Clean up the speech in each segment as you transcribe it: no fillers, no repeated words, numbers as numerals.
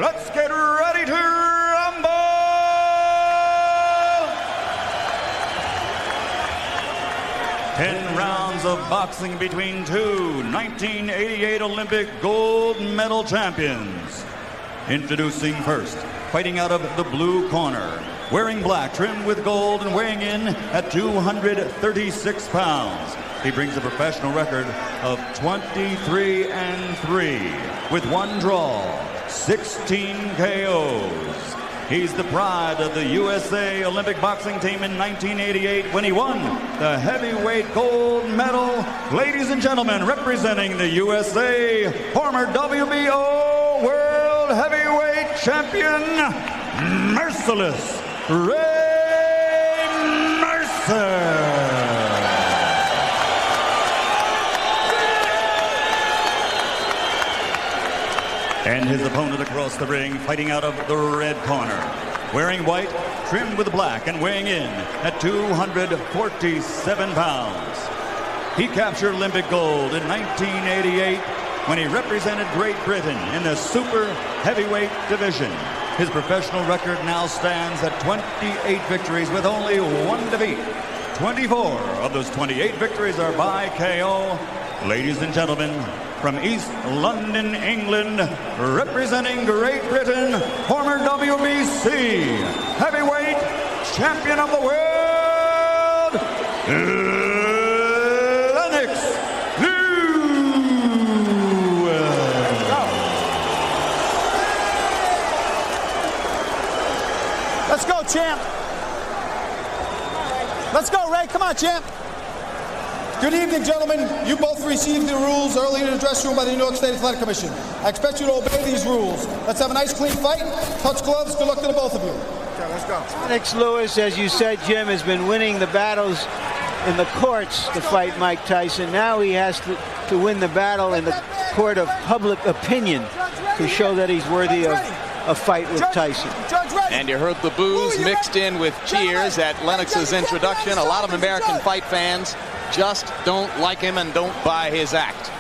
Let's get ready to rumble! 10 rounds of boxing between two 1988 Olympic gold medal champions. Introducing first, fighting out of the blue corner, wearing black trimmed with gold and weighing in at 236 pounds. He brings a professional record of 23-3 with 1 draw, 16 KOs. He's the pride of the USA Olympic boxing team in 1988 when he won the heavyweight gold medal. Ladies and gentlemen, representing the USA, former WBO World Heavyweight Champion, Merciless Ray Mercer. And his opponent across the ring, fighting out of the red corner, wearing white, trimmed with black, and weighing in at 247 pounds. He captured Olympic gold in 1988 when he represented Great Britain in the super heavyweight division. His professional record now stands at 28 victories with only 1 defeat. 24 of those 28 victories are by KO. Ladies and gentlemen, from East London, England, representing Great Britain, former WBC heavyweight champion of the world, Lennox. Let's go, champ. Let's go, Ray. Come on, champ. Good evening, gentlemen. You both received the rules earlier in the dressing room by the New York State Athletic Commission. I expect you to obey these rules. Let's have a nice, clean fight. Touch gloves. Good luck to the both of you. Okay, let's go. Lennox Lewis, as you said, Jim, has been winning the battles in the courts to fight Mike Tyson. Now he has to win the battle in the court of public opinion to show that he's worthy of a fight with Tyson. And you heard the boos mixed in with cheers at Lennox's introduction. A lot of American fight fans just don't like him and don't buy his act.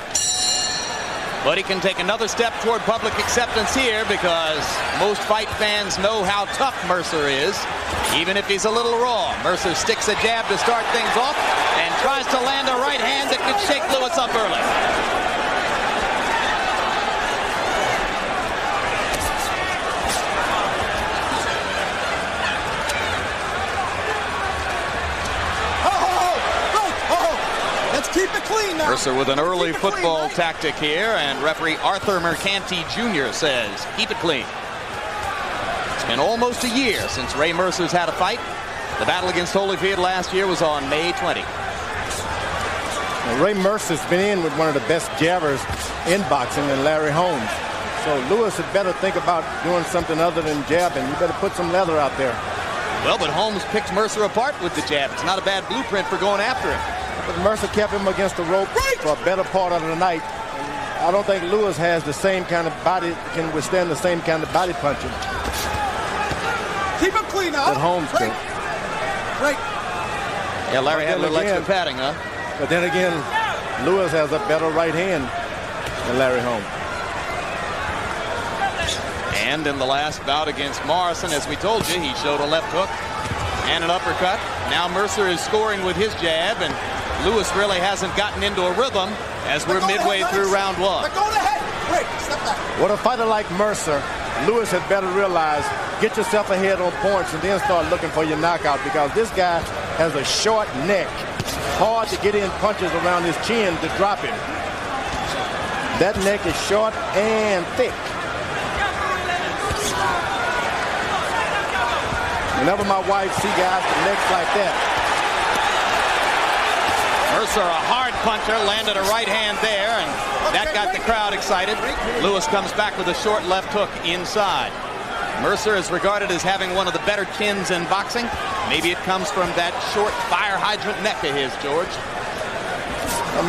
But he can take another step toward public acceptance here because most fight fans know how tough Mercer is, even if he's a little raw. Mercer sticks a jab to start things off and tries to land a right hand that could shake Lewis up early. Keep it clean now. Mercer with an early football tactic here, and referee Arthur Mercanti Jr. says, keep it clean. It's been almost a year since Ray Mercer's had a fight. The battle against Holyfield last year was on May 20. Now, Ray Mercer's been in with one of the best jabbers in boxing than Larry Holmes. So Lewis had better think about doing something other than jabbing. You better put some leather out there. Well, but Holmes picked Mercer apart with the jab. It's not a bad blueprint for going after him. But Mercer kept him against the rope for a better part of the night. I don't think Lewis has the same kind of body, can withstand the same kind of body punching. Keep him clean now. That Holmes can. Right. Yeah, Larry had a little extra padding, huh? But then again, Lewis has a better right hand than Larry Holmes. And in the last bout against Morrison, as we told you, he showed a left hook and an uppercut. Now Mercer is scoring with his jab, and Lewis really hasn't gotten into a rhythm as we're midway through round one. With a fighter like Mercer, Lewis had better realize, get yourself ahead on points and then start looking for your knockout, because this guy has a short neck. Hard to get in punches around his chin to drop him. That neck is short and thick. Whenever my wife see guys with necks like that. Mercer, a hard puncher, landed a right hand there, and that got the crowd excited. Lewis comes back with a short left hook inside. Mercer is regarded as having one of the better chins in boxing. Maybe it comes from that short fire hydrant neck of his, George.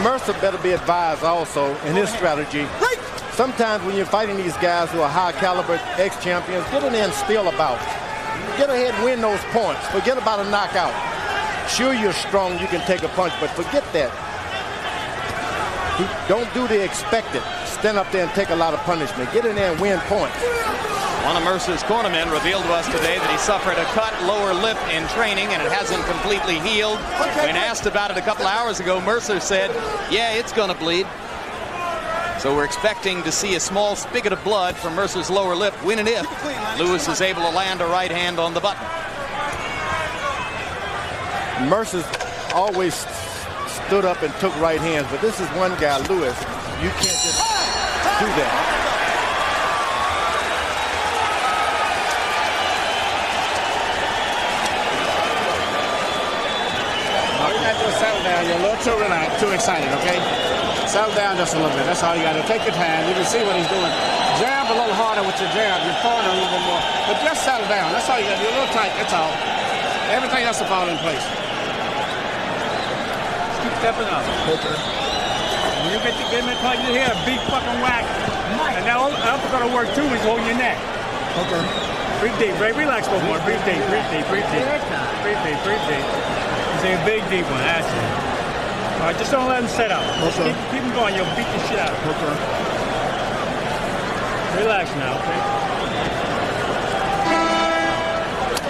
Mercer better be advised also in his strategy. Sometimes when you're fighting these guys who are high caliber ex-champions, get in there and steal about. Get ahead and win those points. Forget about a knockout. Sure, you're strong, you can take a punch, but forget that. Don't do the expected. stand up there and take a lot of punishment. Get in there and win points. One of Mercer's cornermen revealed to us today that he suffered a cut lower lip in training and it hasn't completely healed. When asked about it a couple hours ago, Mercer said, yeah, it's going to bleed. So we're expecting to see a small spigot of blood from Mercer's lower lip when and if Lewis is able to land a right hand on the button. Mercer's always stood up and took right hands, but this is one guy, Lewis. You can't just do that. All you got to do is settle down. You're a little too relaxed, too excited, okay? Settle down just a little bit. That's all you got to do. Take your time. You can see what he's doing. Jab a little harder with your jab. You're throwing a little bit more. But just settle down. That's all you got to do. You're a little tight. That's all. Everything else will fall in place. Keep stepping up. Okay. When you get him in place, you hear a big fucking whack. And now I'm going to work too. He's holding your neck. Okay. Breathe deep. Relax a little more. Breathe deep. Breathe deep. Breathe deep. Breathe deep. Breathe deep. He's a big deep one. That's it. All right, just don't let him set up. Okay. Keep him going. You'll beat the shit out of him. Okay. Relax now, okay?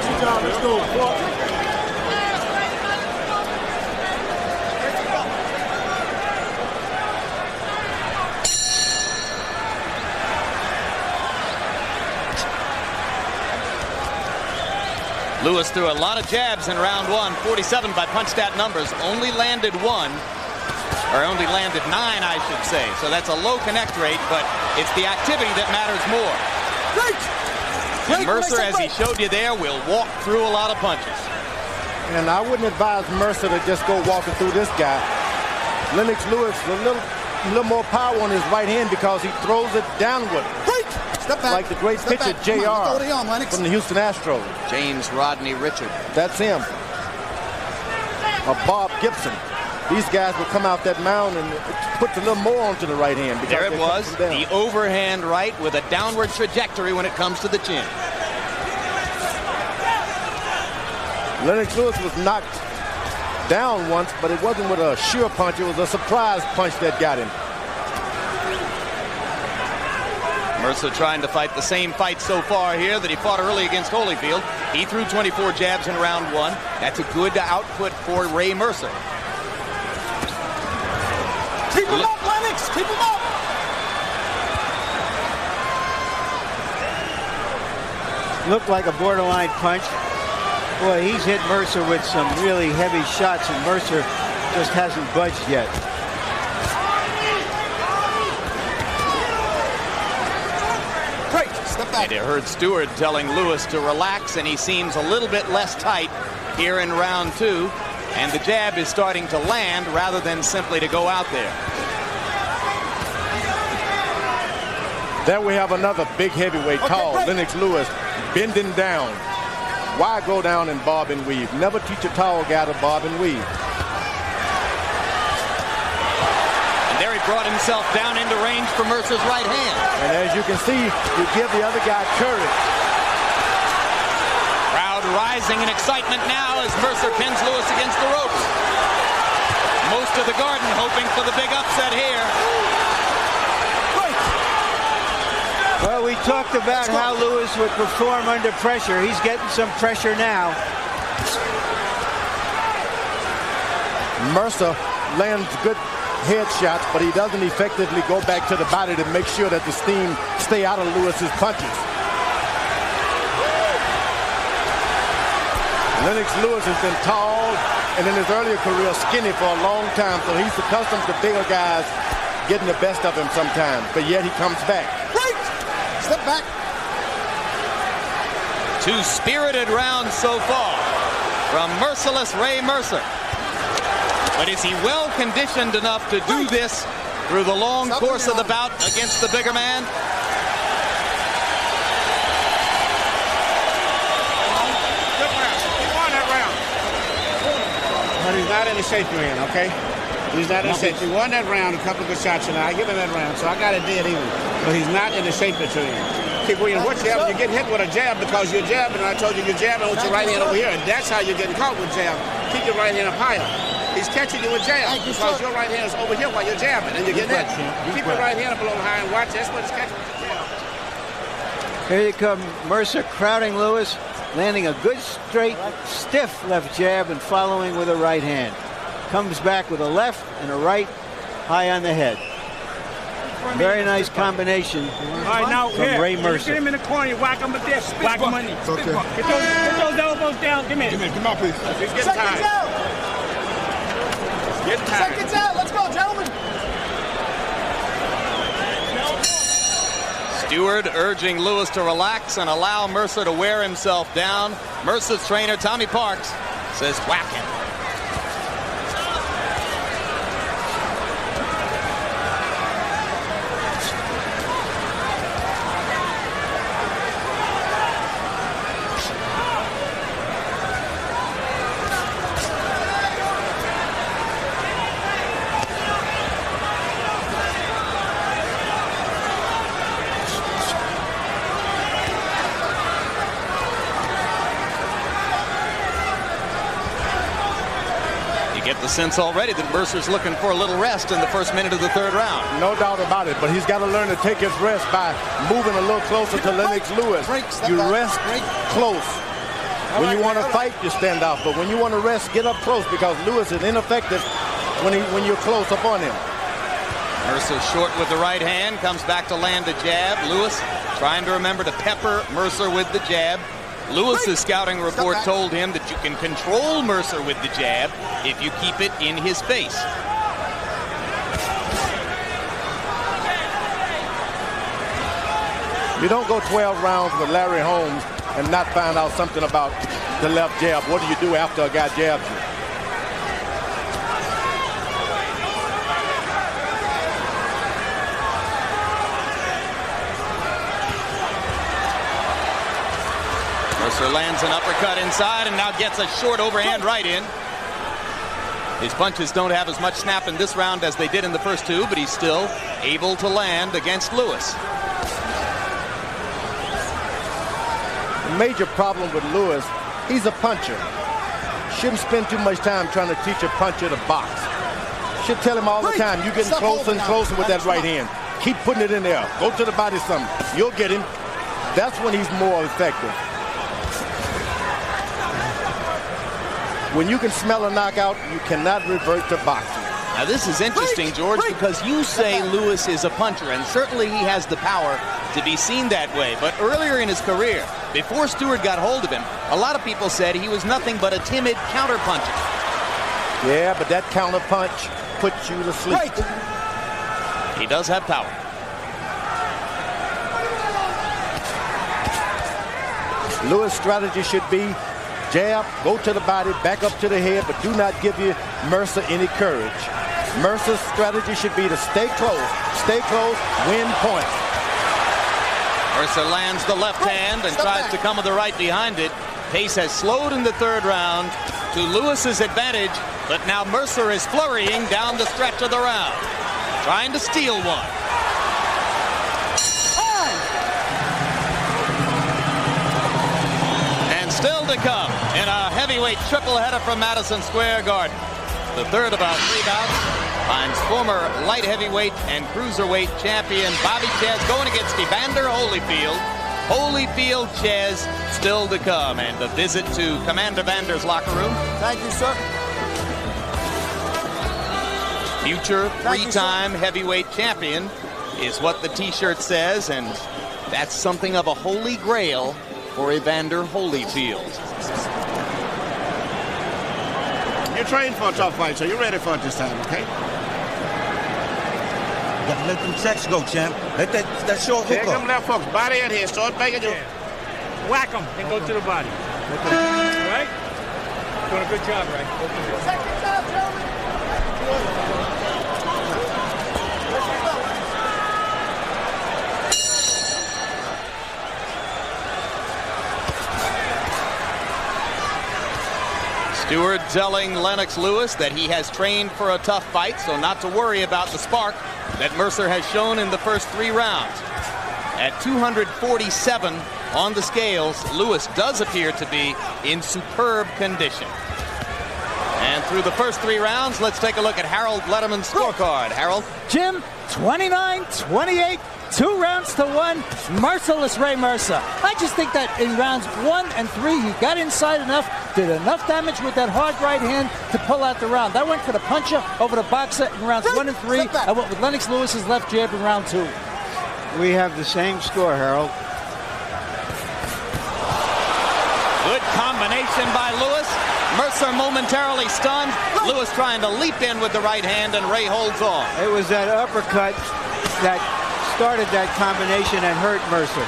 Good job. Let's go. Lewis threw a lot of jabs in round one, 47 by punch stat numbers, only landed 1, or only landed 9, I should say. So that's a low connect rate, but it's the activity that matters more. And Mercer, as he showed you there, will walk through a lot of punches. And I wouldn't advise Mercer to just go walking through this guy. Lennox Lewis, a little more power on his right hand because he throws it downward. Step back. Like the great pitcher JR from the Houston Astros. James Rodney Richard. That's him. Or Bob Gibson. These guys will come out that mound and put a little more onto the right hand. There it was, the overhand right with a downward trajectory when it comes to the chin. Lennox Lewis was knocked down once, but it wasn't with a sure punch. It was a surprise punch that got him. Mercer trying to fight the same fight so far here that he fought early against Holyfield. He threw 24 jabs in round one. That's a good output for Ray Mercer. Keep him up, Lennox! Keep him up! Looked like a borderline punch. Boy, he's hit Mercer with some really heavy shots, and Mercer just hasn't budged yet. And you heard Stewart telling Lewis to relax, and he seems a little bit less tight here in round two. And the jab is starting to land rather than simply to go out there. There we have another big heavyweight, tall Lennox Lewis, bending down. Why go down and bob and weave? Never teach a tall guy to bob and weave. Brought himself down into range for Mercer's right hand. And as you can see, you give the other guy courage. Crowd rising in excitement now as Mercer pins Lewis against the ropes. Most of the Garden hoping for the big upset here. Well, we talked about how Lewis would perform under pressure. He's getting some pressure now. Mercer lands good headshots, but he doesn't effectively go back to the body to make sure that the steam stay out of Lewis's punches. Lennox Lewis has been tall and in his earlier career skinny for a long time, so he's accustomed to bigger guys getting the best of him sometimes, but yet he comes back. Right! Step back. 2 spirited rounds so far from merciless Ray Mercer. But is he well conditioned enough to do this through the long course of the bout against the bigger man? Good round. He won that round. But he's not in the shape you're in, okay? He's not in the shape. He won that round, a couple of good shots, and I give him that round, so I got it dead even. But he's not in the shape that you're in. Keep when you get hit with a jab because you're jabbing, and I told you you're jabbing with your right hand over here, and that's how you're getting caught with jab. Keep your right hand up higher. He's catching you with jab because your right hand is over here while you're jabbing, and you're getting it. Keep your right hand below high and watch. That's what he's catching with jab. Here you come, Mercer crowding Lewis, landing a good straight, stiff left jab and following with a right hand. Comes back with a left and a right high on the head. Very nice combination from Ray Mercer. Get him in the corner, you whack him with this, whack him on it. Okay. Get those elbows down, come in. Come on, please. He's getting tired. Getting tired. Seconds out, let's go, gentlemen. Stewart urging Lewis to relax and allow Mercer to wear himself down. Mercer's trainer, Tommy Parks, says whack him. Sense already that Mercer's looking for a little rest in the first minute of the third round. No doubt about it, but he's got to learn to take his rest by moving a little closer to Lennox Lewis. You rest close. When you want to fight, you stand out, but when you want to rest, get up close because Lewis is ineffective when you're close up on him. Mercer short with the right hand, comes back to land a jab. Lewis trying to remember to pepper Mercer with the jab. Lewis's scouting report told him that you can control Mercer with the jab if you keep it in his face. You don't go 12 rounds with Larry Holmes and not find out something about the left jab. What do you do after a guy jabs you? Mercer lands an uppercut inside and now gets a short overhand right in. His punches don't have as much snap in this round as they did in the first two, but he's still able to land against Lewis. The major problem with Lewis, he's a puncher. Shouldn't spend too much time trying to teach a puncher to box. Should tell him all the time, you're getting closer and closer with that right hand. Keep putting it in there. Go to the body some. You'll get him. That's when he's more effective. When you can smell a knockout, you cannot revert to boxing. Now this is interesting, George, because you say Lewis is a puncher, and certainly he has the power to be seen that way. But earlier in his career, before Stewart got hold of him, a lot of people said he was nothing but a timid counterpuncher. Yeah, but that counterpunch puts you to sleep. He does have power. Lewis' strategy should be jab, go to the body, back up to the head, but do not give you Mercer any courage. Mercer's strategy should be to stay close, win points. Mercer lands the left hand and tries to come with the right behind it. Pace has slowed in the third round to Lewis's advantage, but now Mercer is flurrying down the stretch of the round, trying to steal one. Still to come in a heavyweight triple header from Madison Square Garden. The third of our three bouts finds former light heavyweight and cruiserweight champion Bobby Chez going against Evander Holyfield. Holyfield Chez still to come, and the visit to Commander Vander's locker room. Thank you, sir. Future three-time heavyweight champion is what the t-shirt says, and that's something of a holy grail for Evander Holyfield. You're trained for a tough fight, so you're ready for it this time, okay? You gotta let them checks go, champ. Let that short hook Take up. them left hooks, body in here, start banging you. Whack them, then go to the body. Right? Doing a good job, right? Seconds out, gentlemen. Stewart telling Lennox Lewis that he has trained for a tough fight, so not to worry about the spark that Mercer has shown in the first three rounds. At 247 on the scales, Lewis does appear to be in superb condition. And through the first 3 rounds. Let's take a look at Harold Letterman's scorecard. Harold? Jim, 29-28, 2 rounds to 1, merciless Ray Mercer. I just think that in rounds 1 and 3, he got inside enough, did enough damage with that hard right hand to pull out the round. That went for the puncher over the boxer in rounds 1 and 3. I went with Lennox Lewis's left jab in round 2. We have the same score, Harold. Good combination by Lewis. Mercer momentarily stunned. Lewis trying to leap in with the right hand, and Ray holds on. It was that uppercut that started that combination and hurt Mercer.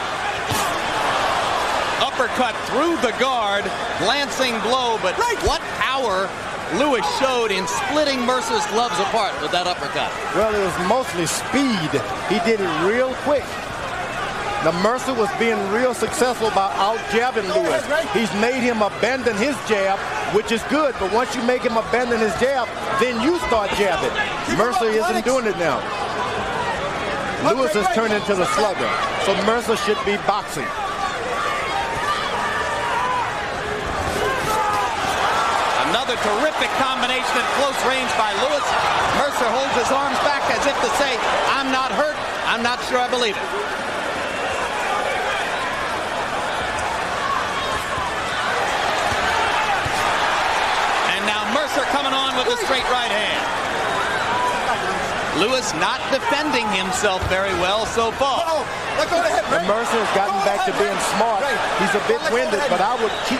Uppercut through the guard, glancing blow, but what power Lewis showed in splitting Mercer's gloves apart with that uppercut. Well, it was mostly speed. He did it real quick. Now, Mercer was being real successful by out-jabbing Lewis. He's made him abandon his jab, which is good, but once you make him abandon his jab, then you start jabbing. Mercer isn't doing it now. Lewis has turned into the slugger, so Mercer should be boxing. Another terrific combination at close range by Lewis. Mercer holds his arms back as if to say, I'm not hurt, I'm not sure I believe it. And now Mercer coming on with a straight right hand. Lewis not defending himself very well so far. And Mercer has gotten back to being smart. He's a bit winded, but I would keep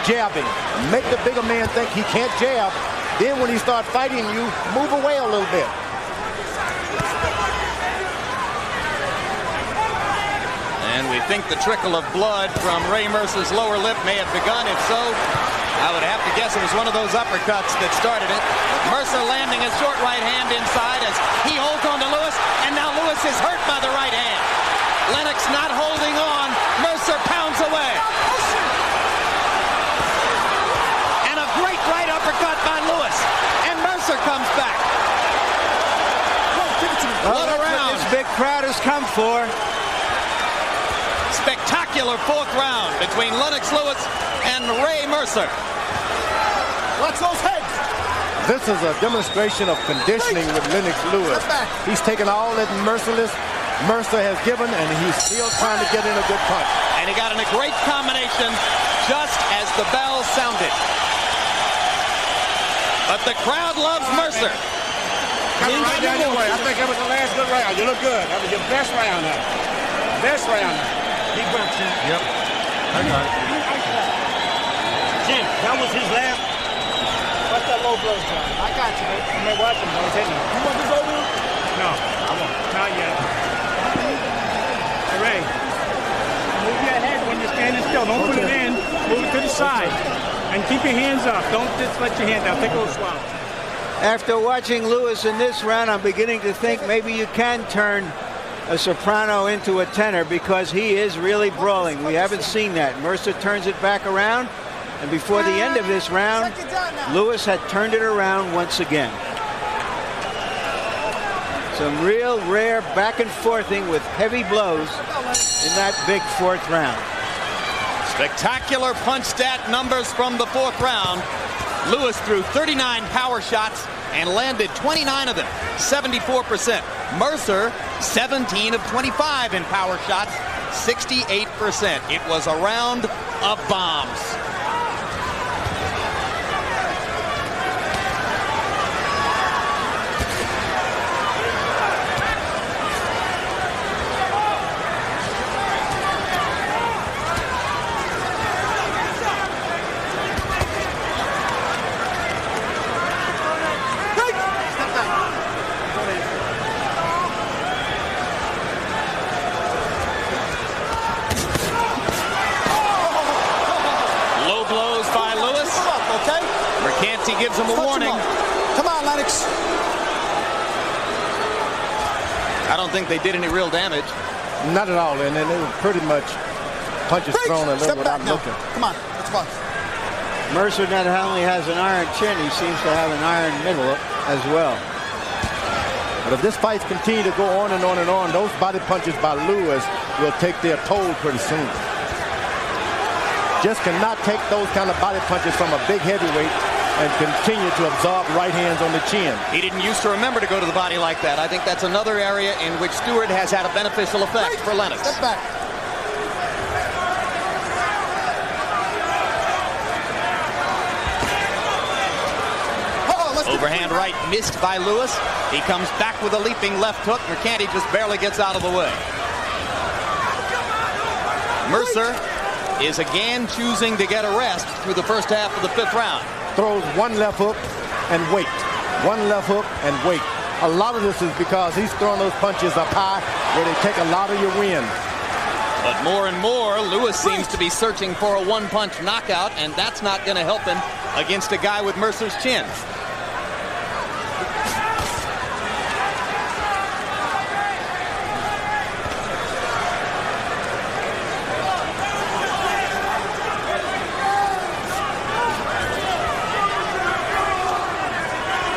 jabbing. Make the bigger man think he can't jab. Then when he starts fighting you, move away a little bit. And we think the trickle of blood from Ray Mercer's lower lip may have begun. If so, I would have to guess it was one of those uppercuts that started it. Mercer landing a short right hand inside as he holds on to Lewis, and now Lewis is hurt by the right hand. Lennox not holding on. Mercer pounds away. And a great right uppercut by Lewis, and Mercer comes back. Well, that's what this big crowd has come for. Spectacular 4th round between Lennox Lewis and Ray Mercer. Watch those heads. This is a demonstration of conditioning with Lennox Lewis. He's taken all that Mercer has given, and he's still trying to get in a good punch. And he got in a great combination just as the bell sounded. But the crowd loves Mercer. Coming right down your way. I think that was the last good round. You look good. That was your best round now. Best round now. Deep breath, Jim. Yep. I got it. Jim, that was his last. Watch that low blow, John. I got you, man. I'm not watching. I was hitting him. You want this over? No, I won't. Not yet. Ray, move your head when you're standing still. Don't put it in. Move it to the side. And keep your hands up. Don't just let your hand down. Take a little swallow. After watching Lewis in this round, I'm beginning to think maybe you can turn a soprano into a tenor because he is really brawling. We haven't seen that. Mercer turns it back around, and before the end of this round, Lewis had turned it around once again. Some real rare back and forthing with heavy blows in that big 4th round. Spectacular punch stat numbers from the 4th round. Lewis threw 39 power shots and landed 29 of them, 74%. Mercer, 17 of 25 in power shots, 68%. It was a round of bombs. Gives him a warning. Come on, Lennox. I don't think they did any real damage. Not at all, and they were pretty much punches thrown a little without looking. Come on, let's box. Mercer not only has an iron chin, he seems to have an iron middle as well. But if this fight continue to go on and on and on, those body punches by Lewis will take their toll pretty soon. Just cannot take those kind of body punches from a big heavyweight and continue to absorb right hands on the chin. He didn't used to remember to go to the body like that. I think that's another area in which Stewart has had a beneficial effect for Lennox. Step back. Overhand right missed by Lewis. He comes back with a leaping left hook. McCanty just barely gets out of the way. Mercer is again choosing to get a rest through the first half of the 5th round. Throws one left hook and wait. One left hook and wait. A lot of this is because he's throwing those punches up high where they take a lot of your wind. But more and more, Lewis seems to be searching for a one-punch knockout, and that's not going to help him against a guy with Mercer's chin.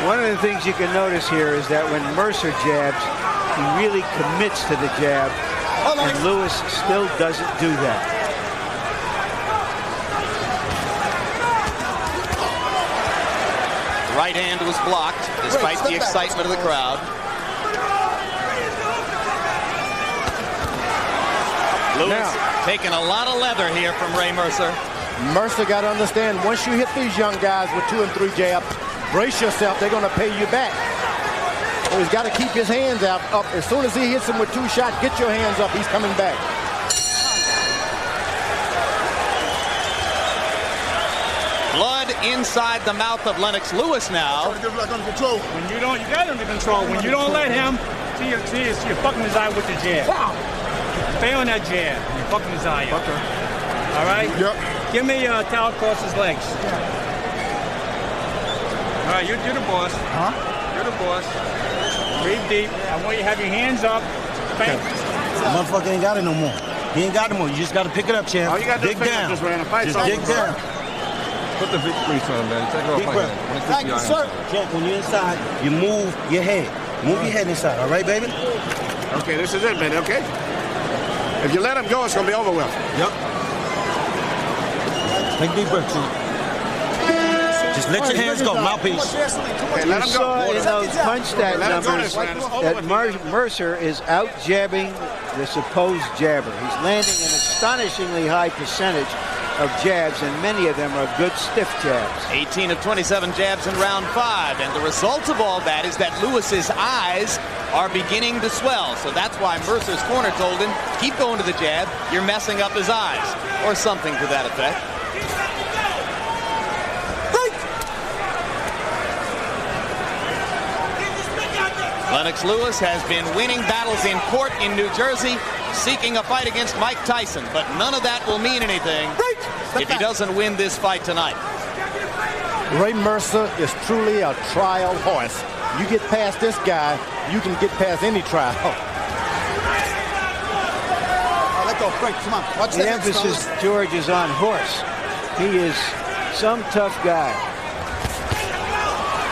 One of the things you can notice here is that when Mercer jabs, he really commits to the jab, and Lewis still doesn't do that. Right hand was blocked despite the excitement of the crowd. Lewis taking a lot of leather here from Ray Mercer. Mercer got to understand, once you hit these young guys with 2 and 3 jabs, brace yourself, they're going to pay you back. So he's got to keep his hands up. As soon as he hits him with 2 shots, get your hands up. He's coming back. Blood inside the mouth of Lennox. Lewis now. When you don't, you got him under control. When you don't let him, see, you're fucking his eye with the jab. Stay on that jab. You're fucking his eye up. All right? Yep. Give me a towel across his legs. All right, you're the boss. Huh? You're the boss. Breathe deep. I want you to have your hands up. Bang. Motherfucker ain't got it no more. He ain't got it no more. You just got to pick it up, champ. All you got to do is pick up this way in a fight. Just dig down. Put the victory on, man. Take it off Big like breath. that. Thank you, sir. Champ, when you're inside, you move your head. Move your head inside, all right, baby? Okay, this is it, man, okay? If you let him go, it's going to be over with. Yep. Take a deep breath, champ. Just let your hands go, mouthpiece. Okay, let You him saw go. in those punch stat Let him go, numbers this man. that Mercer is out jabbing the supposed jabber. He's landing an astonishingly high percentage of jabs, and many of them are good stiff jabs. 18 of 27 jabs in round 5, and the result of all that is that Lewis's eyes are beginning to swell. So that's why Mercer's corner told him, keep going to the jab, you're messing up his eyes, or something to that effect. Lennox Lewis has been winning battles in court in New Jersey, seeking a fight against Mike Tyson, but none of that will mean anything if he doesn't win this fight tonight. Ray Mercer is truly a trial horse. You get past this guy, you can get past any trial. Let go. Great. Come on. Watch The the emphasis, George, is on horse. He is some tough guy.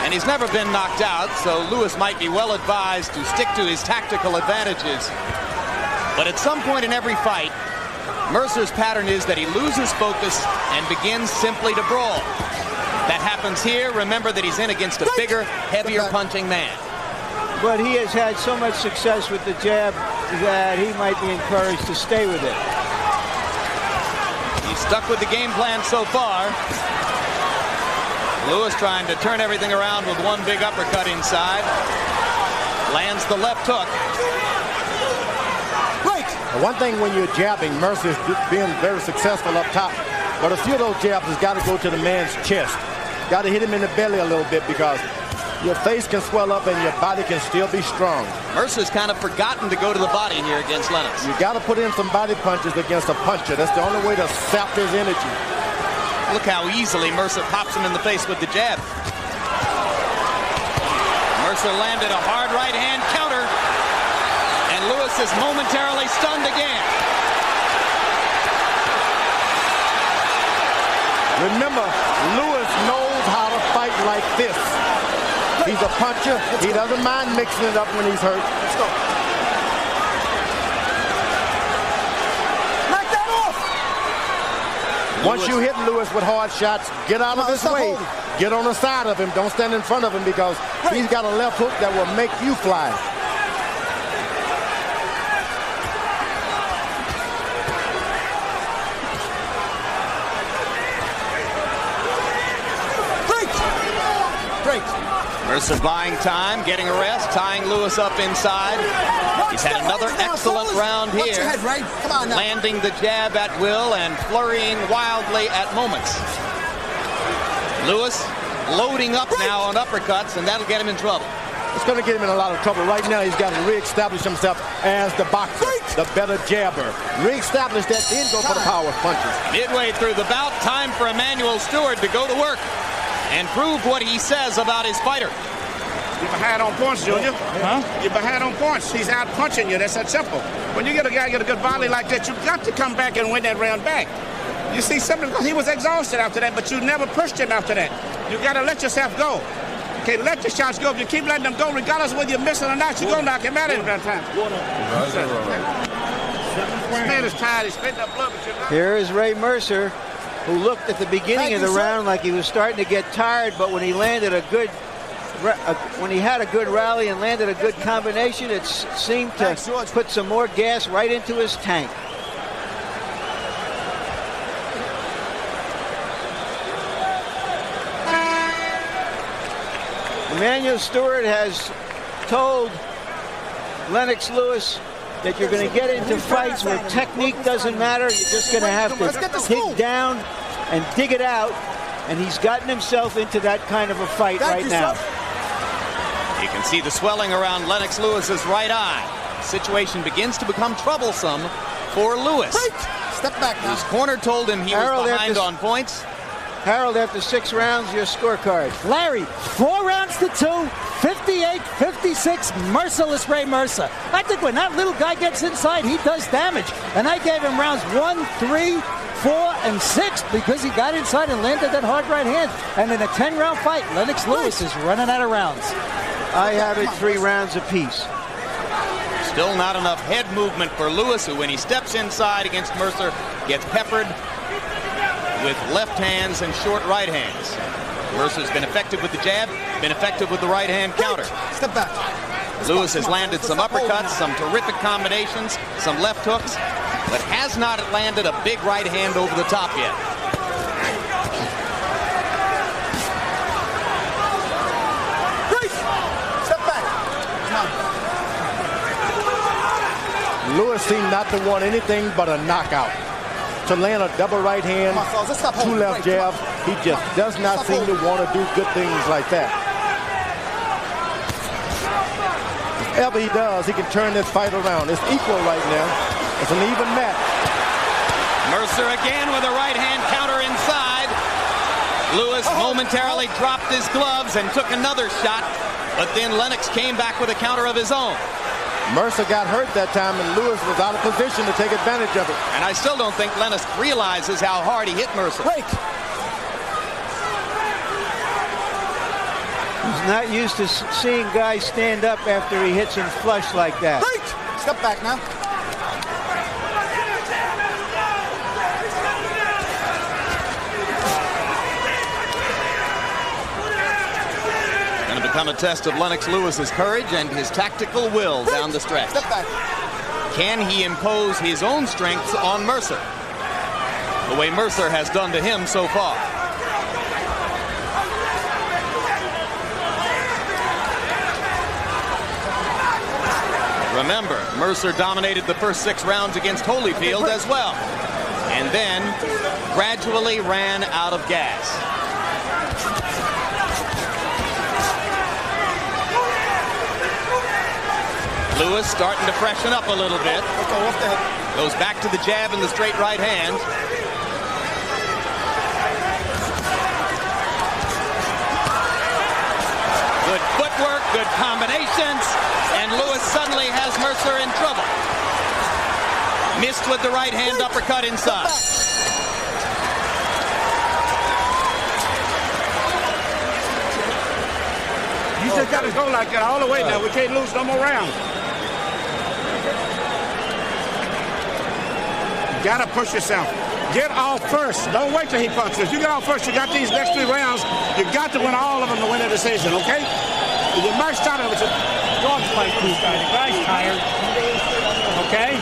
And he's never been knocked out, so Lewis might be well advised to stick to his tactical advantages. But at some point in every fight, Mercer's pattern is that he loses focus and begins simply to brawl. That happens here. Remember that he's in against a bigger, heavier punching man. But he has had so much success with the jab that he might be encouraged to stay with it. He's stuck with the game plan so far. Lewis trying to turn everything around with one big uppercut inside. Lands the left hook. One thing when you're jabbing, Mercer's being very successful up top. But a few of those jabs has got to go to the man's chest. Got to hit him in the belly a little bit because your face can swell up and your body can still be strong. Mercer's kind of forgotten to go to the body here against Lennox. You got to put in some body punches against a puncher. That's the only way to sap his energy. Look how easily Mercer pops him in the face with the jab. Mercer landed a hard right hand counter, and Lewis is momentarily stunned again. Remember, Lewis knows how to fight like this. He's a puncher. He doesn't mind mixing it up when he's hurt. Let's go. Knock that off. Once you hit Lewis with hard shots, get out of his way. Get on the side of him. Don't stand in front of him because he's got a left hook that will make you fly. Mercer buying time, getting a rest, tying Lewis up inside. He's had another excellent round here, landing the jab at will and flurrying wildly at moments. Lewis loading up now on uppercuts, and that'll get him in trouble. It's going to get him in a lot of trouble. Right now, he's got to reestablish himself as the boxer, the better jabber. Reestablish that, then go for the power punches. Midway through the bout, time for Emmanuel Stewart to go to work and prove what he says about his fighter. You're behind on points, Junior. Huh? You're behind on points. He's out punching you. That's that simple. When you get a guy get a good volley like that, you've got to come back and win that round back. You see, something because he was exhausted after that, but you never pushed him after that. You got to let yourself go. You can't let your shots go. If you keep letting them go, regardless of whether you're missing or not, you're going to knock him out at that time. This man is tired. He's spitting up blood, but you're not. Here is Ray Mercer, who looked at the beginning of the round like he was starting to get tired, but when he landed a good, when he had a good rally and landed a good combination, it seemed to put some more gas right into his tank. Emmanuel Stewart has told Lennox Lewis that you're going to get into fights where technique doesn't matter. You're just going to have to dig down and dig it out. And he's gotten himself into that kind of a fight right now. You can see the swelling around Lennox Lewis's right eye. The situation begins to become troublesome for Lewis. Step back now. His corner told him he was behind on points. Harold, after 6 rounds, your scorecard. Larry, 4 rounds to 2, 58-56, merciless Ray Mercer. I think when that little guy gets inside, he does damage. And I gave him rounds 1, 3, 4, and 6 because he got inside and landed that hard right hand. And in a 10-round fight, Lennox Lewis is running out of rounds. I have it 3 rounds apiece. Still not enough head movement for Lewis, who when he steps inside against Mercer, gets peppered with left hands and short right hands. Mercer's been effective with the jab, been effective with the right hand counter. Step back. Lewis has landed some uppercuts, some terrific combinations, some left hooks, but has not landed a big right hand over the top yet. Step back. Lewis seemed not to want anything but a knockout. To land a double right hand, 2 left jabs, he just does not seem to want to do good things like that. If ever he does, he can turn this fight around. It's equal right now. It's an even match. Mercer again with a right hand counter inside. Lewis momentarily dropped his gloves and took another shot, but then Lennox came back with a counter of his own. Mercer got hurt that time, and Lewis was out of position to take advantage of it. And I still don't think Lennox realizes how hard he hit Mercer. He's not used to seeing guys stand up after he hits him flush like that. Step back now. Become a test of Lennox Lewis's courage and his tactical will down the stretch. Step back. Can he impose his own strengths on Mercer, the way Mercer has done to him so far? Remember, Mercer dominated the first 6 rounds against Holyfield as well, and then gradually ran out of gas. Lewis starting to freshen up a little bit. Goes back to the jab and the straight right hand. Good footwork, good combinations, and Lewis suddenly has Mercer in trouble. Missed with the right hand uppercut inside. You just got to go like that all the way now. We can't lose no more rounds. You got to push yourself. Get off first. Don't wait till he punches. You get off first. You got these next 3 rounds. You got to win all of them to win a decision, okay? You might start it with a dog fight this guy. The guy's tired. Okay?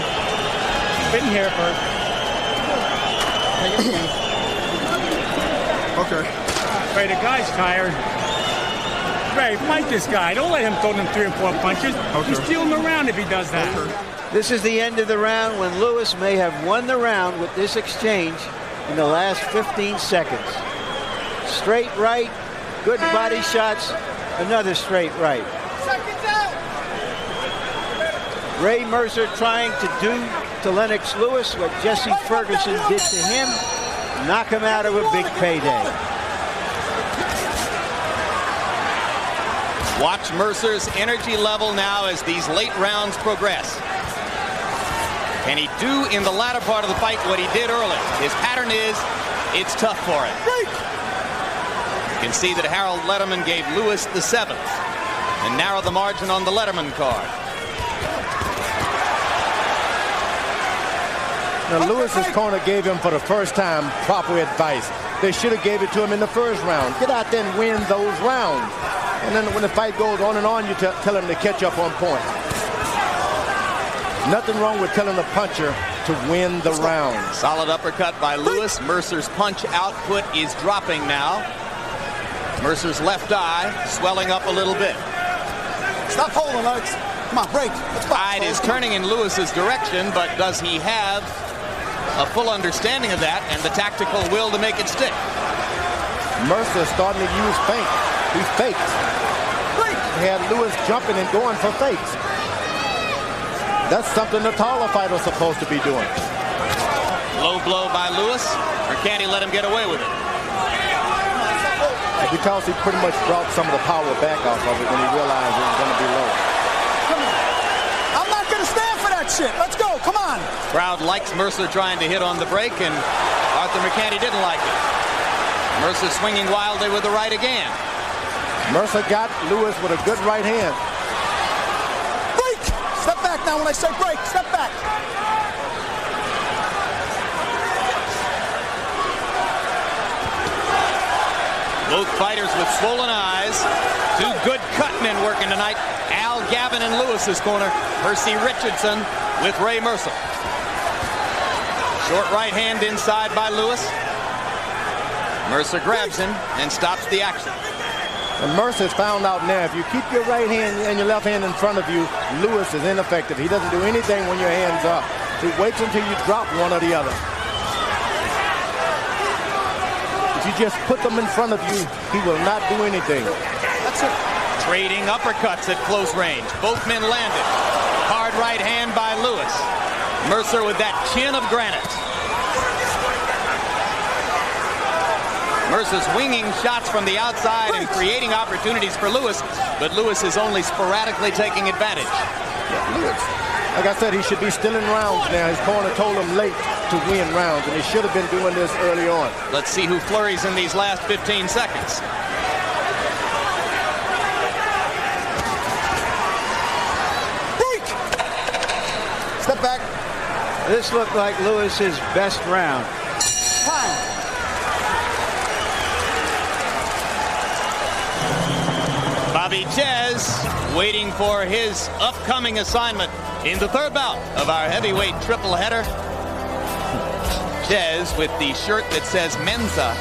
Been here first. Okay. Ray, the guy's tired. Ray, fight this guy. Don't let him throw them 3 or 4 punches. Okay. He's stealing him around if he does that. Okay. This is the end of the round when Lewis may have won the round with this exchange in the last 15 seconds. Straight right, good body shots, another straight right. Ray Mercer trying to do to Lennox Lewis what Jesse Ferguson did to him, knock him out of a big payday. Watch Mercer's energy level now as these late rounds progress. Can he do in the latter part of the fight what he did early? His pattern is, it's tough for him. You can see that Harold Letterman gave Lewis the 7th and narrowed the margin on the Letterman card. Now, Lewis's corner gave him, for the first time, proper advice. They should have gave it to him in the first round. Get out there and win those rounds. And then when the fight goes on and on, you tell him to catch up on point. Nothing wrong with telling the puncher to win the round. Solid uppercut by Lewis. Mercer's punch output is dropping now. Mercer's left eye swelling up a little bit. Stop holding, Lennox. Come on, break. Tide is turning in Lewis's direction, but does he have a full understanding of that and the tactical will to make it stick? Mercer's starting to use feint. He faked. He had Lewis jumping and going for fakes. That's something the taller fighter's supposed to be doing. Low blow by Lewis, or can he let him get away with it? Because he pretty much brought some of the power back off of it when he realized it was going to be low. Come on. I'm not going to stand for that shit. Let's go. Come on. Crowd likes Mercer trying to hit on the break, and Arthur McCanty didn't like it. Mercer swinging wildly with the right again. Mercer got Lewis with a good right hand. Break! Step back now when I say break. Step back. Both fighters with swollen eyes. 2 good cut men working tonight. Al Gavin in Lewis's corner. Percy Richardson with Ray Mercer. Short right hand inside by Lewis. Mercer grabs him and stops the action. And Mercer's found out now, if you keep your right hand and your left hand in front of you, Lewis is ineffective. He doesn't do anything when your hand's up. He waits until you drop one or the other. If you just put them in front of you, he will not do anything. That's it. Trading uppercuts at close range. Both men landed. Hard right hand by Lewis. Mercer with that chin of granite. Mercer's winging shots from the outside and creating opportunities for Lewis, but Lewis is only sporadically taking advantage. Yeah, Lewis, like I said, he should be still in rounds now. His corner told him late to win rounds, and he should have been doing this early on. Let's see who flurries in these last 15 seconds. Break! Step back. This looked like Lewis's best round. Time. Bobby Ches waiting for his upcoming assignment in the 3rd bout of our heavyweight triple header. Ches with the shirt that says Mensa,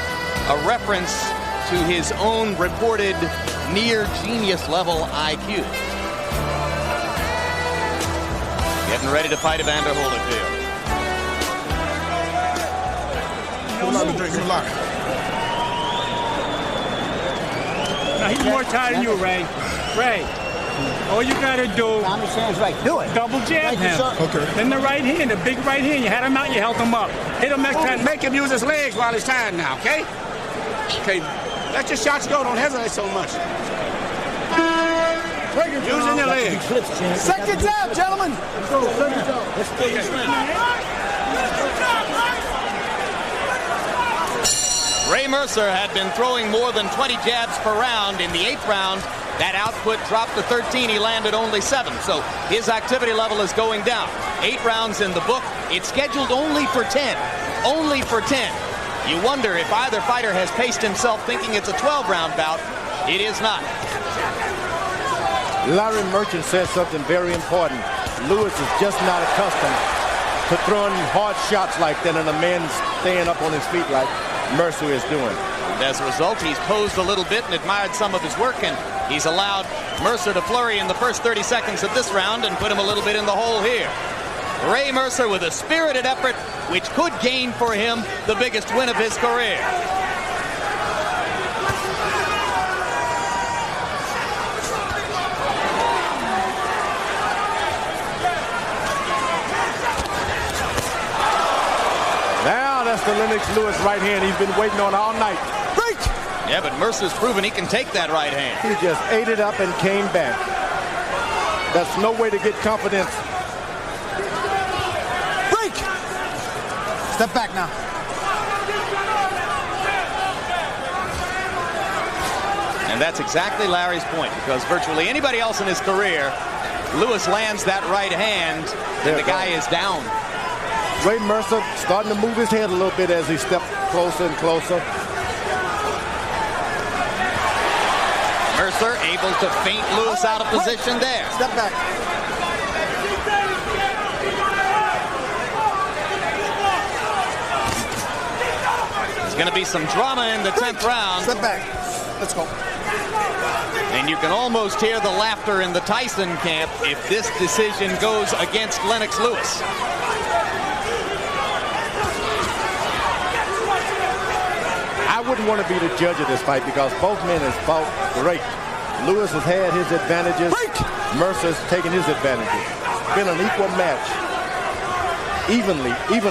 a reference to his own reported near genius level IQ. Getting ready to fight Evander Holyfield. Now, he's more tired than you, Ray. Ray, all you got to do, Right. Do it. double jab him. Okay. Then the right hand, the big right hand. You had him out, you held him up. Hit him next time. Make him use his legs while he's tired now, okay? Okay. Let your shots go. Don't hesitate so much. Using your legs. Second jab, gentlemen. Ray Mercer had been throwing more than 20 jabs per round. In the 8th round, that output dropped to 13. He landed only 7. So his activity level is going down. 8 rounds in the book. It's scheduled only for 10. only for 10. You wonder if either fighter has paced himself thinking it's a 12-round bout. It is not. Larry Merchant said something very important. Lewis is just not accustomed to throwing hard shots like that and a man staying up on his feet like Mercer is doing. And as a result, he's posed a little bit and admired some of his work, and he's allowed Mercer to flurry in the first 30 seconds of this round and put him a little bit in the hole here. Ray Mercer with a spirited effort, which could gain for him the biggest win of his career. Now that's the Lennox Lewis right hand he's been waiting on all night. Break! Yeah, but Mercer's proven he can take that right hand. He just ate it up and came back. That's no way to get confidence. Break! Step back now. And that's exactly Larry's point, because virtually anybody else in his career, Lewis lands that right hand, and the guy is down. Ray Mercer starting to move his head a little bit as he stepped closer and closer. Mercer able to feint Lewis out of position there. Step back. There's going to be some drama in the 10th round. Step back. Let's go. And you can almost hear the laughter in the Tyson camp if this decision goes against Lennox Lewis. I wouldn't want to be the judge of this fight because both men have fought great. Lewis has had his advantages. Mercer's taken his advantages. Been an equal match. Even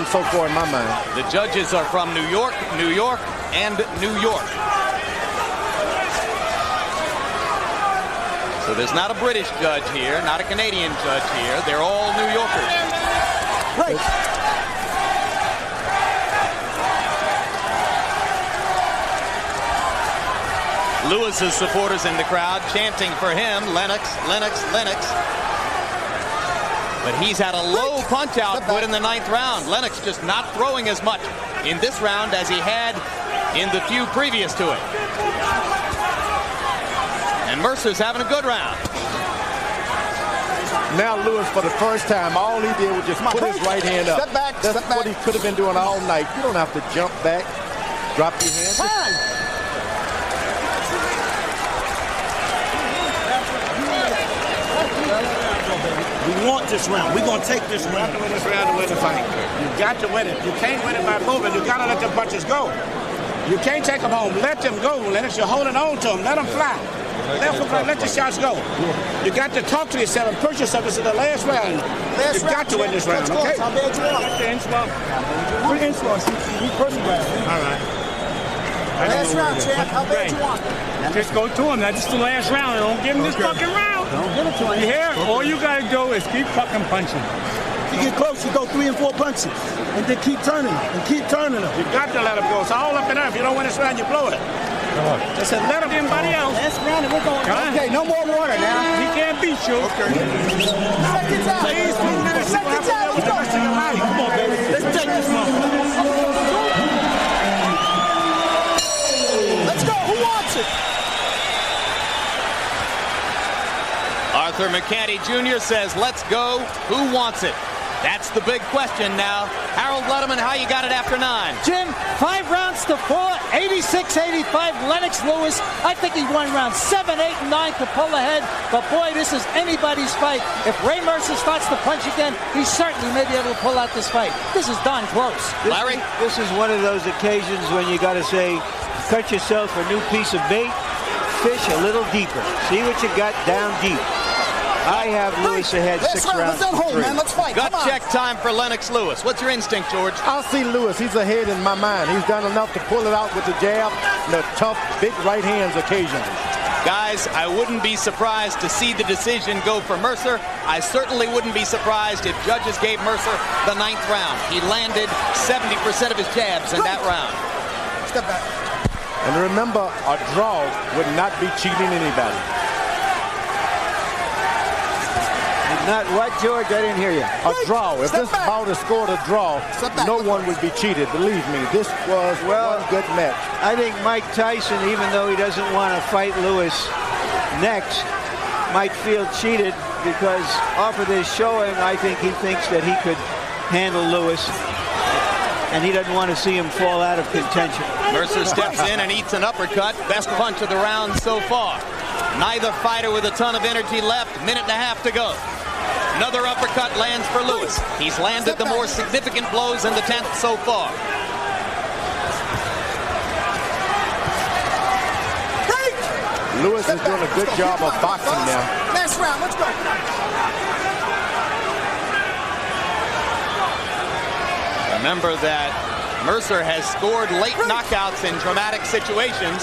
so far in my mind. The judges are from New York, New York, and New York. So there's not a British judge here, not a Canadian judge here. They're all New Yorkers. Right. Lewis's supporters in the crowd chanting for him, Lennox, Lennox, Lennox. But he's had a low punch output in the 9th round. Lennox just not throwing as much in this round as he had in the few previous to it. And Mercer's having a good round. Now Lewis, for the first time, all he did was just put his right hand up. Step back. That's what he could have been doing all night. You don't have to jump back, drop your hand. We want this round. We're going to take this round. You got to win this round to win the fight. You got to win it. You can't win it by moving. You got to let the punches go. You can't take them home. Let them go, Lennox. You're holding on to them. Let them fly. Let the shots go. You got to talk to yourself and push yourself. This is the last round. You got to win this round, okay? How bad you want? Put inch loss. All right. Last round, champ. How bad you want? Just go to him. That's the last round. Don't give him this fucking round. Don't give it to him. You hear? All you got to do is keep fucking punching. You get close, you go 3 and 4 punches. And then keep turning them. And keep turning them. You got to let them go. It's all up in there. If you don't win this round, you blow it. I said, let him anybody else. Last round and we're going. Okay, no more water now. He can't beat you. Okay. Seconds out. Seconds out. Let's go. Come on, baby. Let's take this one. Let's go. Who wants it? Arthur McCanty Jr. says, let's go. Who wants it? That's the big question now. Harold Letterman, how you got it after 9? Jim, 5 rounds to 4, 86-85, Lennox Lewis. I think he won rounds 7, 8, and 9 to pull ahead. But boy, this is anybody's fight. If Ray Mercer starts to punch again, he certainly may be able to pull out this fight. This is darn close. Larry? This is one of those occasions when you got to say, cut yourself a new piece of bait, fish a little deeper. See what you got down deep. I have Lewis ahead 6 rounds to 3. Man. Let's fight. Gut check time for Lennox Lewis. What's your instinct, George? I'll see Lewis. He's ahead in my mind. He's done enough to pull it out with the jab and the tough, big right hands occasionally. Guys, I wouldn't be surprised to see the decision go for Mercer. I certainly wouldn't be surprised if judges gave Mercer the 9th round. He landed 70% of his jabs in that round. Step back. And remember, a draw would not be cheating anybody. Not what, George? I didn't hear you. A draw. If this bout is scored a draw, no one would be cheated. Believe me, this was one good match. I think Mike Tyson, even though he doesn't want to fight Lewis next, might feel cheated because off of this showing, I think he thinks that he could handle Lewis, and he doesn't want to see him fall out of contention. Mercer steps in and eats an uppercut. Best punch of the round so far. Neither fighter with a ton of energy left. Minute and a half to go. Another uppercut lands for Lewis. He's landed the more significant blows in the 10th so far. Lewis is doing a good job of boxing now. Last round, let's go. Remember that Mercer has scored late knockouts in dramatic situations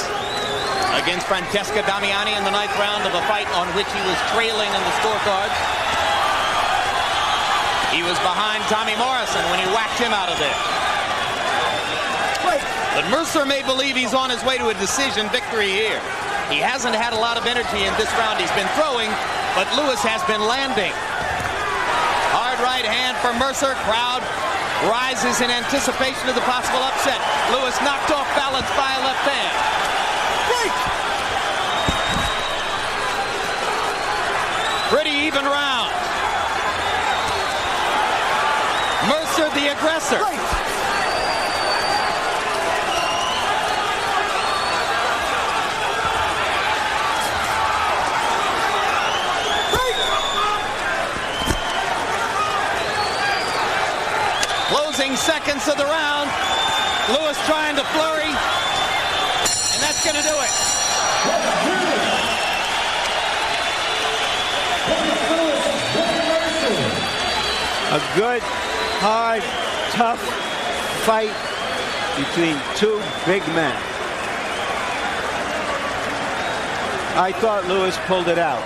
against Francesca Damiani in the 9th round of a fight on which he was trailing in the scorecards. He was behind Tommy Morrison when he whacked him out of there. But Mercer may believe he's on his way to a decision victory here. He hasn't had a lot of energy in this round. He's been throwing, but Lewis has been landing. Hard right hand for Mercer. Crowd rises in anticipation of the possible upset. Lewis knocked off balance by a left hand. Pretty even round. Mercer the aggressor. Closing seconds of the round. Lewis trying to flurry. And that's going to do it. A good, hard, tough fight between two big men. I thought Lewis pulled it out.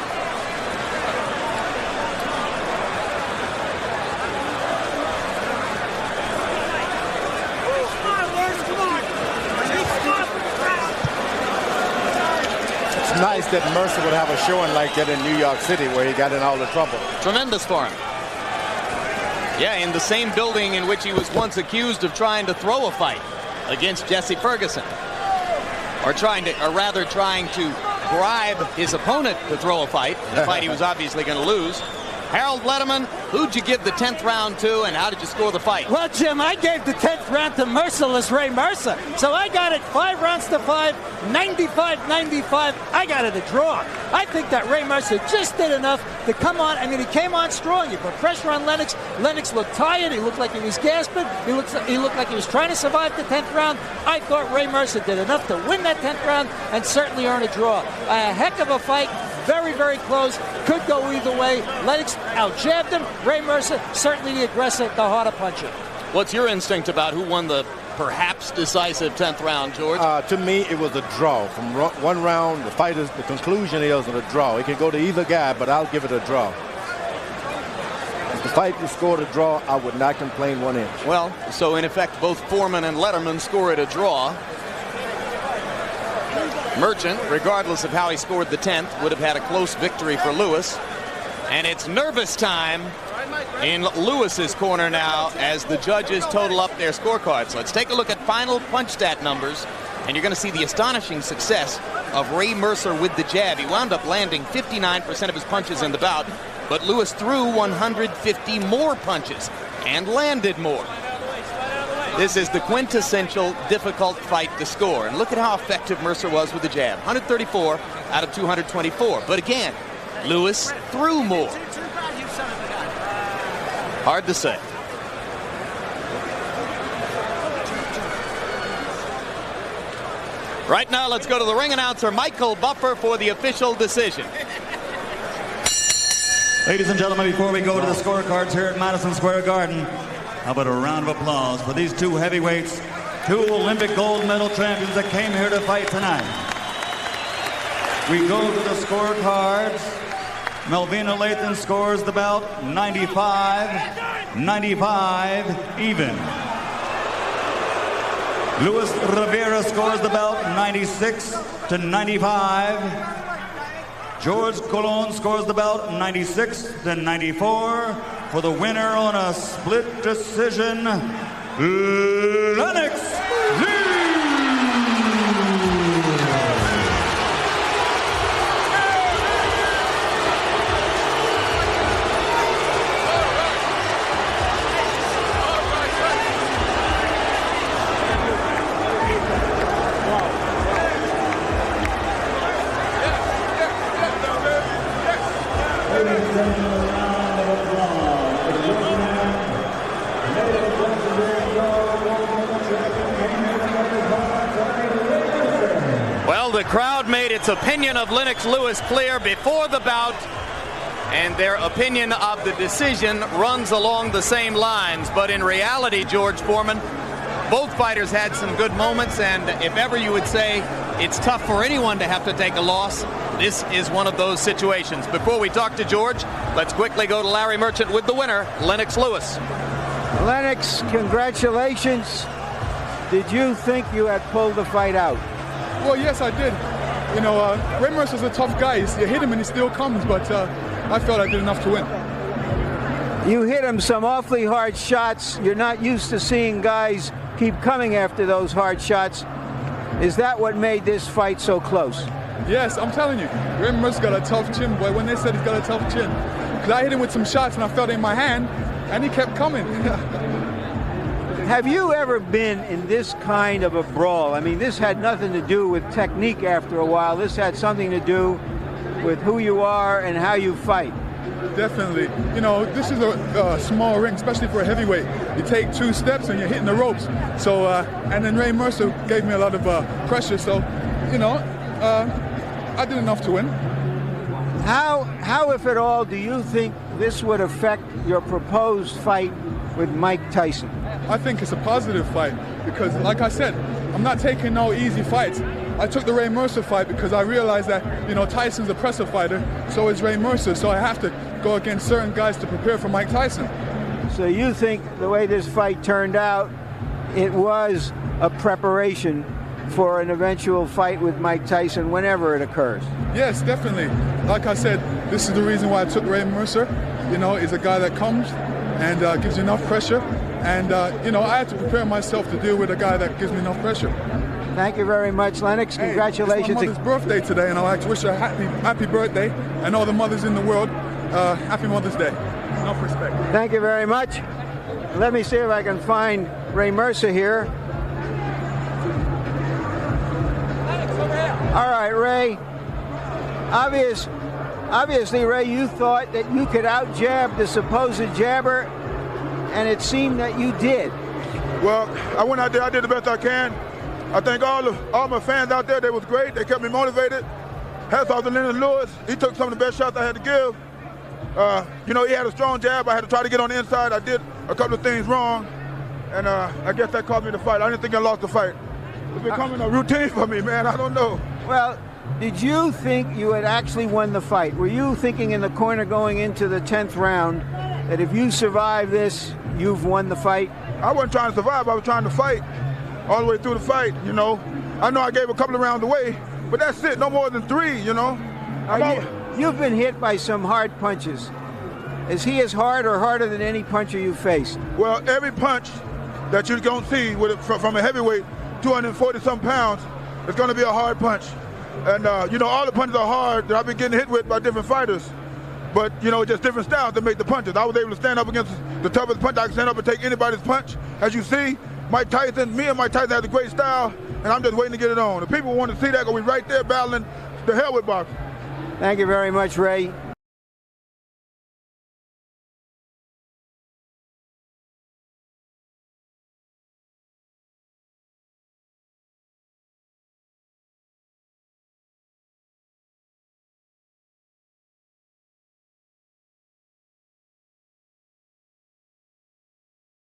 It's nice that Mercer would have a showing like that in New York City where he got in all the trouble. Tremendous for him. Yeah, in the same building in which he was once accused of trying to throw a fight against Jesse Ferguson. Or rather trying to bribe his opponent to throw a fight, a fight he was obviously going to lose. Harold Letterman, who'd you give the 10th round to, and how did you score the fight? Well, Jim, I gave the 10th round to Merciless Ray Mercer. So I got it 5 rounds to 5, 95-95. I got it a draw. I think that Ray Mercer just did enough to come on. I mean, he came on strong. He put pressure on Lennox. Lennox looked tired. He looked like he was gasping. He looked like he was trying to survive the 10th round. I thought Ray Mercer did enough to win that 10th round and certainly earn a draw. A heck of a fight. Very, very close. Could go either way. Lennox out-jabbed him. Ray Mercer, certainly the aggressor, the harder puncher. What's your instinct about who won the perhaps decisive 10th round, George? To me, it was a draw. From one round, the conclusion is a draw. It can go to either guy, but I'll give it a draw. If the fight was scored a draw, I would not complain 1 inch. Well, so in effect, both Foreman and Letterman score it a draw. Merchant, regardless of how he scored the 10th, would have had a close victory for Lewis. And it's nervous time in Lewis's corner now as the judges total up their scorecards. Let's take a look at final punch stat numbers, and you're going to see the astonishing success of Ray Mercer with the jab. He wound up landing 59% of his punches in the bout, but Lewis threw 150 more punches and landed more. This is the quintessential difficult fight to score. And look at how effective Mercer was with the jab. 134 out of 224. But again, Lewis threw more. Hard to say. Right now, let's go to the ring announcer, Michael Buffer, for the official decision. Ladies and gentlemen, before we go to the scorecards here at Madison Square Garden, how about a round of applause for these two heavyweights, two Olympic gold medal champions that came here to fight tonight. We go to the scorecards. Melvina Lathan scores the bout 95-95 even. Luis Rivera scores the bout 96-95. George Colon scores the bout 96-94 for the winner on a split decision, Lennox. Well, the crowd made its opinion of Lennox Lewis clear before the bout, and their opinion of the decision runs along the same lines. But in reality, George Foreman, both fighters had some good moments, and if ever you would say it's tough for anyone to have to take a loss, this is one of those situations. Before we talk to George, let's quickly go to Larry Merchant with the winner, Lennox Lewis. Lennox, congratulations. Did you think you had pulled the fight out? Well, yes, I did. You know, Ray Mercer's a tough guy. You hit him and he still comes, but I felt I did enough to win. You hit him some awfully hard shots. You're not used to seeing guys keep coming after those hard shots. Is that what made this fight so close? Yes, I'm telling you. Ray Mercer's got a tough chin, boy. When they said he's got a tough chin. Because I hit him with some shots and I felt it in my hand, and he kept coming. Have you ever been in this kind of a brawl? I mean, this had nothing to do with technique after a while. This had something to do with who you are and how you fight. Definitely. You know, this is a small ring, especially for a heavyweight. You take 2 steps and you're hitting the ropes. So, and then Ray Mercer gave me a lot of pressure. So, you know, I did enough to win. How, if at all, do you think this would affect your proposed fight with Mike Tyson? I think it's a positive fight because, like I said, I'm not taking no easy fights. I took the Ray Mercer fight because I realized that, you know, Tyson's a presser fighter, so is Ray Mercer, so I have to go against certain guys to prepare for Mike Tyson. So you think the way this fight turned out, it was a preparation for an eventual fight with Mike Tyson whenever it occurs? Yes, definitely. Like I said, this is the reason why I took Ray Mercer. You know, he's a guy that comes and gives you enough pressure. And, you know, I had to prepare myself to deal with a guy that gives me enough pressure. Thank you very much, Lennox. Congratulations. Hey, it's my mother's birthday today, and I'd like to wish her a happy birthday, and all the mothers in the world, happy Mother's Day. Enough respect. Thank you very much. Let me see if I can find Ray Mercer here. All right, Ray. Obviously, Ray, you thought that you could out-jab the supposed jabber, and it seemed that you did. Well, I went out there, I did the best I can. I think all my fans out there, they was great. They kept me motivated. Hats off to Lennox Lewis. He took some of the best shots I had to give. You know, he had a strong jab. I had to try to get on the inside. I did a couple of things wrong, and I guess that cost me the fight. I didn't think I lost the fight. It's becoming a routine for me, man. I don't know. Well, did you think you had actually won the fight? Were you thinking in the corner going into the 10th round that if you survive this, you've won the fight? I wasn't trying to survive. I was trying to fight all the way through the fight, you know. I know I gave a couple of rounds away, but that's it. No more than 3, you know. You've been hit by some hard punches. Is he as hard or harder than any puncher you've faced? Well, every punch that you're going to see from a heavyweight, 240-some pounds, it's going to be a hard punch. And, you know, all the punches are hard that I've been getting hit with by different fighters. But, you know, just different styles to make the punches. I was able to stand up against the toughest punch. I can stand up and take anybody's punch. As you see, Mike Tyson, me and Mike Tyson have a great style, and I'm just waiting to get it on. The people want to see that because we're right there battling the hell with boxing. Thank you very much, Ray.